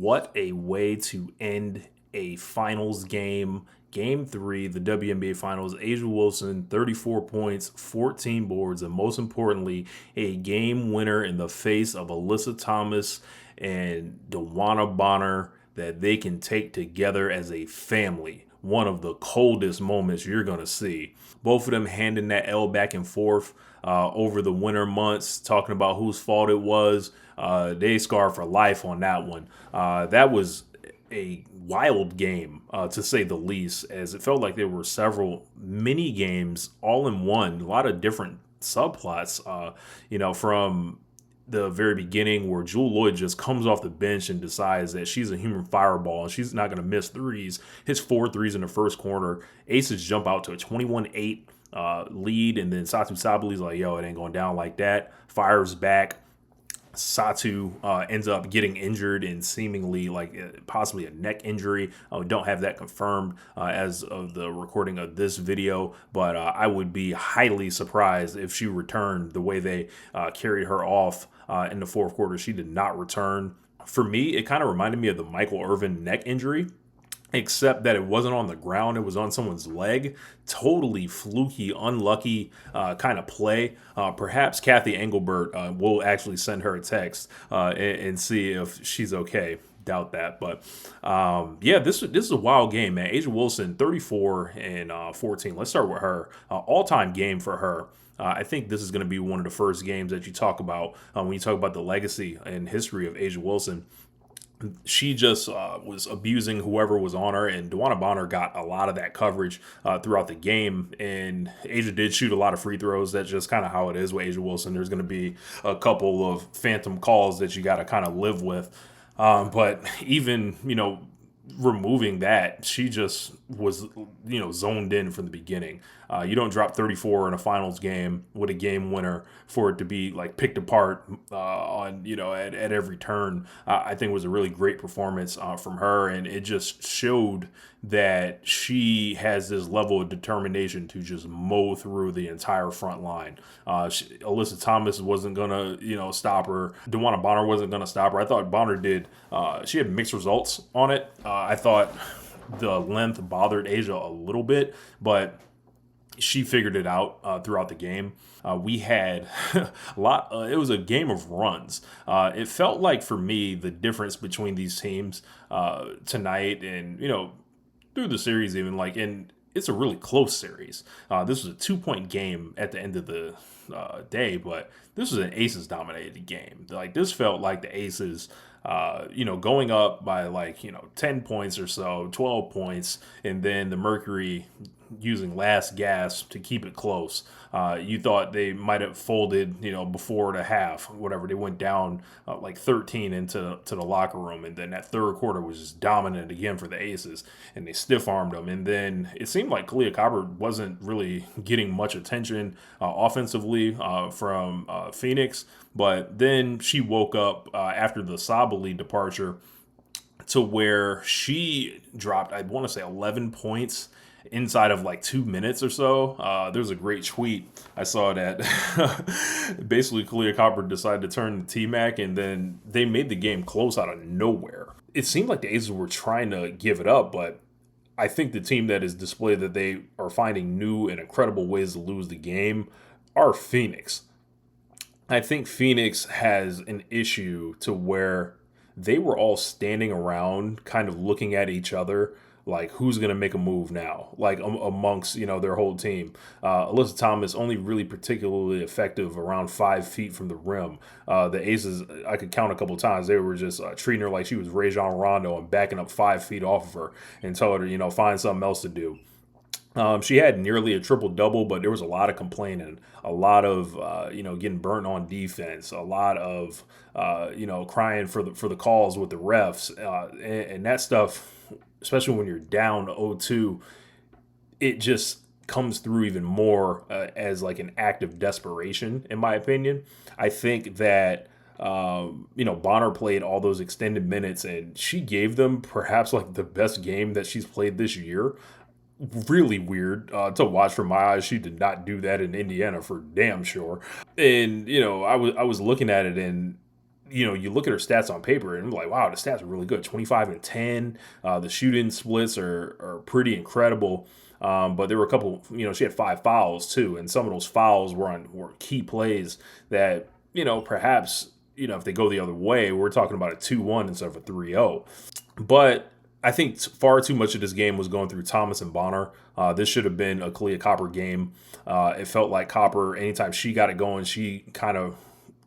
what a way to end a finals game. Game three, the WNBA Finals. A'ja Wilson, 34 points, 14 boards, and most importantly, a game winner in the face of Alyssa Thomas and DeWanna Bonner that they can take together as a family. One of the coldest moments you're going to see. Both of them handing that L back and forth over the winter months, talking about whose fault it was. They scarred for life on that one. That was a wild game, to say the least, as it felt like there were several mini games all in one. A lot of different subplots, from the very beginning where Jewel Lloyd just comes off the bench and decides that she's a human fireball and she's not going to miss threes. Hits 4 threes in the first quarter. Aces jump out to a 21-8 lead, and then Satu Sabali's like, yo, it ain't going down like that. Fires back. Satu ends up getting injured and seemingly like possibly a neck injury. We don't have that confirmed as of the recording of this video, but I would be highly surprised if she returned the way they carried her off in the fourth quarter. She did not return. For me, it kind of reminded me of the Michael Irvin neck injury, except that it wasn't on the ground. It was on someone's leg. Totally fluky, unlucky kind of play. Perhaps Kathy Engelbert will actually send her a text and see if she's okay. Doubt that. But this is a wild game, man. A'ja Wilson, 34 and 14. Let's start with her. All-time game for her. I think this is going to be one of the first games that you talk about when you talk about the legacy and history of A'ja Wilson. She just was abusing whoever was on her, and DeWanna Bonner got a lot of that coverage throughout the game. And A'ja did shoot a lot of free throws. That's just kind of how it is with A'ja Wilson. There's going to be a couple of phantom calls that you got to kind of live with. But even, removing that, she just was, zoned in from the beginning. You don't drop 34 in a finals game with a game winner for it to be like picked apart at every turn. I think it was a really great performance from her, and it just showed that she has this level of determination to just mow through the entire front line. Alyssa Thomas wasn't gonna, stop her. DeWanna Bonner wasn't gonna stop her. I thought Bonner did. She had mixed results on it. I thought the length bothered A'ja a little bit, but she figured it out throughout the game. We had a lot. It was a game of runs. It felt like, for me, the difference between these teams tonight and through the series, even and it's a really close series. This was a 2-point game at the end of the day, but this was an Aces dominated game. This felt like the Aces, going up by 10 points or so, 12 points, and then the Mercury using last gasp to keep it close. You thought they might have folded, before the half, whatever. They went down 13 into the locker room, and then that third quarter was just dominant again for the Aces, and they stiff-armed them. And then it seemed like Kalia Copper wasn't really getting much attention offensively from Phoenix, but then she woke up after the Sabali departure to where she dropped, I want to say, 11 points inside of 2 minutes or so. There was a great tweet I saw that basically Kalia Copper decided to turn the T-Mac, and then they made the game close out of nowhere. It seemed like the Aces were trying to give it up, but I think the team that has displayed that they are finding new and incredible ways to lose the game are Phoenix. I think Phoenix has an issue to where they were all standing around kind of looking at each other like, who's going to make a move now, amongst, their whole team. Alyssa Thomas only really particularly effective around 5 feet from the rim. The Aces, I could count a couple times, they were just treating her like she was Rajon Rondo and backing up 5 feet off of her and telling her, find something else to do. She had nearly a triple-double, but there was a lot of complaining, a lot of, getting burnt on defense, a lot of, crying for the calls with the refs, and that stuff, especially when you're down 0-2, it just comes through even more as an act of desperation, in my opinion. I think that Bonner played all those extended minutes, and she gave them perhaps the best game that she's played this year. Really weird to watch from my eyes. She did not do that in Indiana for damn sure. And I was looking at it, and you look at her stats on paper and I'm like, wow, the stats are really good. 25 and 10. The shooting splits are pretty incredible. But there were a couple, she had 5 fouls too. And some of those fouls were key plays that, perhaps, if they go the other way, we're talking about a 2-1 instead of a 3-0. But I think far too much of this game was going through Thomas and Bonner. This should have been a Kalia Copper game. It felt like Copper, anytime she got it going, she kind of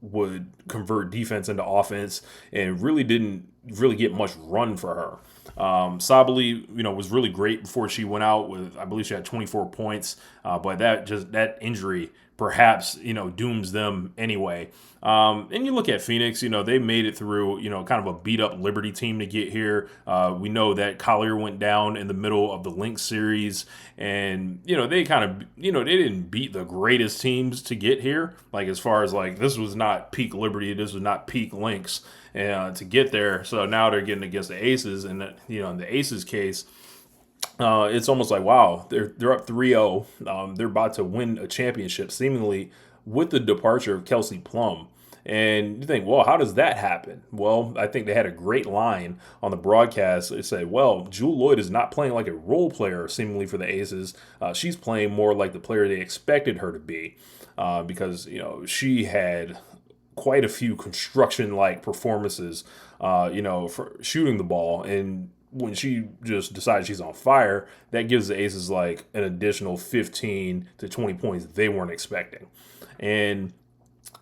would convert defense into offense and really didn't really get much run for her. Sabali, was really great before she went out with, I believe she had 24 points, but that injury perhaps, dooms them anyway. And you look at Phoenix, they made it through, kind of a beat up Liberty team to get here. We know that Collier went down in the middle of the Lynx series and, they kind of, they didn't beat the greatest teams to get here. Like, as far as like, this was not peak Liberty. This was not peak Lynx to get there. So now they're getting against the Aces and, in the Aces case, it's almost like, wow, they're up 3-0. They're about to win a championship, seemingly with the departure of Kelsey Plum. And you think, well, how does that happen? Well, I think they had a great line on the broadcast. They said, well, Jewel Lloyd is not playing like a role player, seemingly, for the Aces. She's playing more like the player they expected her to be because, she had quite a few construction-like performances, for shooting the ball. And when she just decides she's on fire, that gives the Aces like an additional 15 to 20 points they weren't expecting. And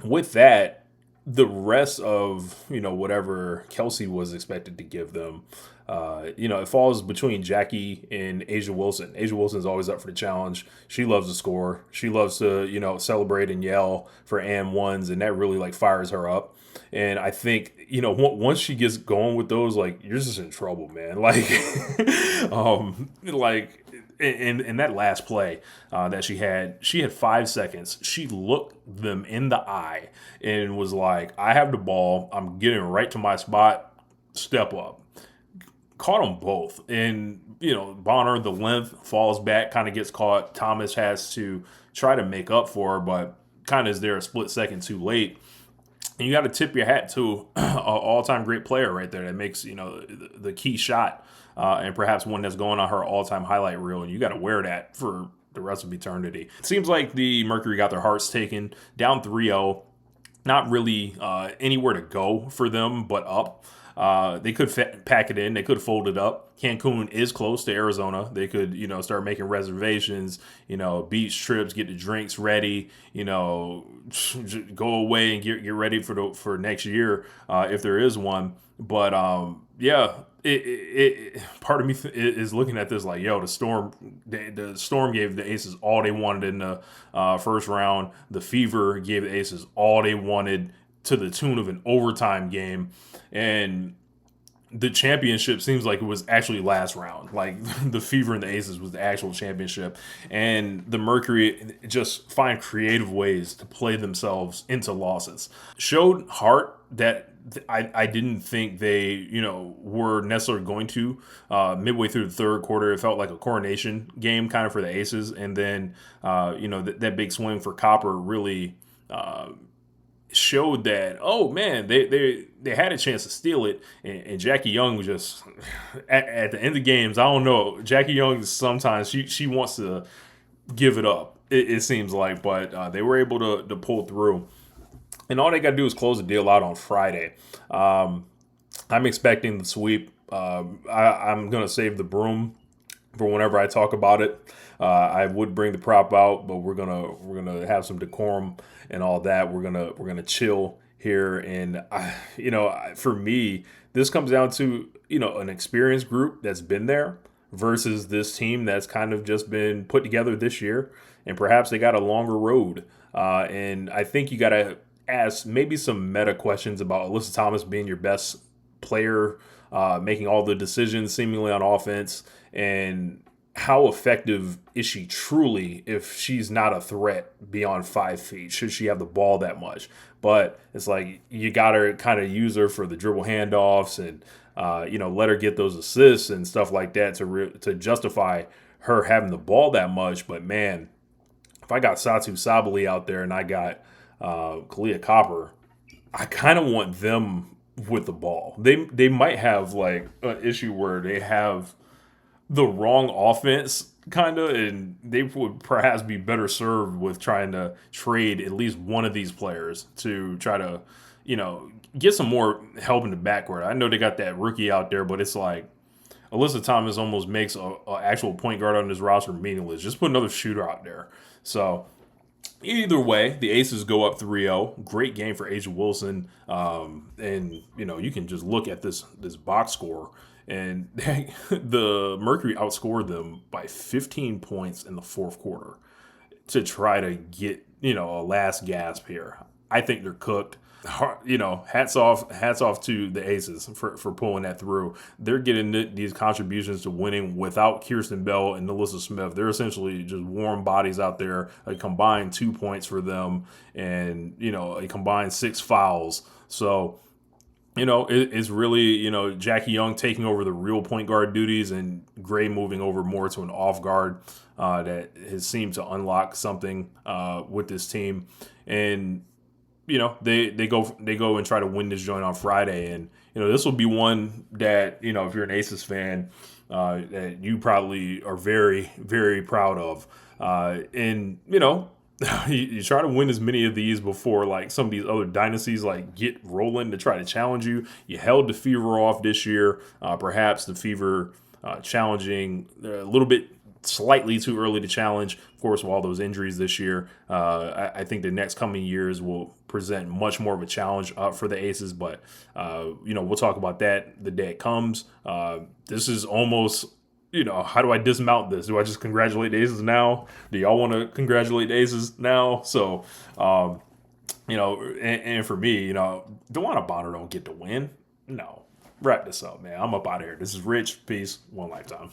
with that, the rest of, whatever Kelsey was expected to give them, it falls between Jackie and Asia Wilson. Asia Wilson's always up for the challenge. She loves to score. She loves to, celebrate and yell for and-ones, and that really like fires her up. And I think, once she gets going with those, like, you're just in trouble, man. Like, in that last play that she had 5 seconds. She looked them in the eye and was like, I have the ball. I'm getting right to my spot. Step up. Caught them both. And, Bonner, the length, falls back, kind of gets caught. Thomas has to try to make up for her, but kind of is there a split second too late. And you got to tip your hat to an all-time great player right there that makes, the key shot and perhaps one that's going on her all-time highlight reel. And you got to wear that for the rest of eternity. It seems like the Mercury got their hearts taken, down 3-0. Not really anywhere to go for them but up. They could pack it in. They could fold it up. Cancun is close to Arizona. They could, start making reservations, beach trips, get the drinks ready, go away and get ready for next year if there is one. But part of me is looking at this like, yo, the Storm gave the Aces all they wanted in the first round. The Fever gave the Aces all they wanted to the tune of an overtime game. And the championship seems like it was actually last round. Like, the Fever and the Aces was the actual championship. And the Mercury just find creative ways to play themselves into losses. Showed heart that I didn't think they, were necessarily going to. Midway through the third quarter, it felt like a coronation game kind of for the Aces. And then, that big swing for Copper really showed that, oh man, they had a chance to steal it, and Jackie Young was just at the end of the games. I don't know, Jackie Young sometimes she wants to give it up. It seems like, but they were able to pull through, and all they got to do is close the deal out on Friday. I'm expecting the sweep. I'm gonna save the broom for whenever I talk about it. I would bring the prop out, but we're gonna have some decorum and all that. We're gonna chill here, and for me, this comes down to an experienced group that's been there versus this team that's kind of just been put together this year, and perhaps they got a longer road. And I think you got to ask maybe some meta questions about Alyssa Thomas being your best player, making all the decisions seemingly on offense, and how effective is she truly if she's not a threat beyond 5 feet? Should she have the ball that much? But it's like you got to kind of use her for the dribble handoffs and, let her get those assists and stuff like that to justify her having the ball that much. But, man, if I got Satu Sabali out there and I got Kalia Copper, I kind of want them with the ball. They might have like an issue where they have the wrong offense kind of, and they would perhaps be better served with trying to trade at least one of these players to try to, get some more help in the backcourt. I know they got that rookie out there, but it's like Alyssa Thomas almost makes a actual point guard on this roster meaningless. Just put another shooter out there. So either way, the Aces go up 3-0. Great game for A'ja Wilson. And you can just look at this box score, and the Mercury outscored them by 15 points in the fourth quarter to try to get, a last gasp here. I think they're cooked. Hats off to the Aces for pulling that through. They're getting these contributions to winning without Kirsten Bell and Alyssa Smith. They're essentially just warm bodies out there. A combined 2 points for them, and a combined 6 fouls. So it's really, Jackie Young taking over the real point guard duties, and Gray moving over more to an off guard that has seemed to unlock something with this team. And they go and try to win this joint on Friday, and this will be one that if you're an Aces fan, that you probably are very, very proud of, and you try to win as many of these before like some of these other dynasties like get rolling to try to challenge you. You held the Fever off this year, perhaps the Fever challenging a little bit slightly too early to challenge. Of course, with all those injuries this year, I think the next coming years will present much more of a challenge for the Aces. But we'll talk about that the day it comes. This is almost, how do I dismount this? Do I just congratulate the Aces now? Do y'all want to congratulate the Aces now? So, and for me, DeWanna Bonner don't get to win. No, wrap this up, man. I'm up out of here. This is Rich. Peace. One lifetime.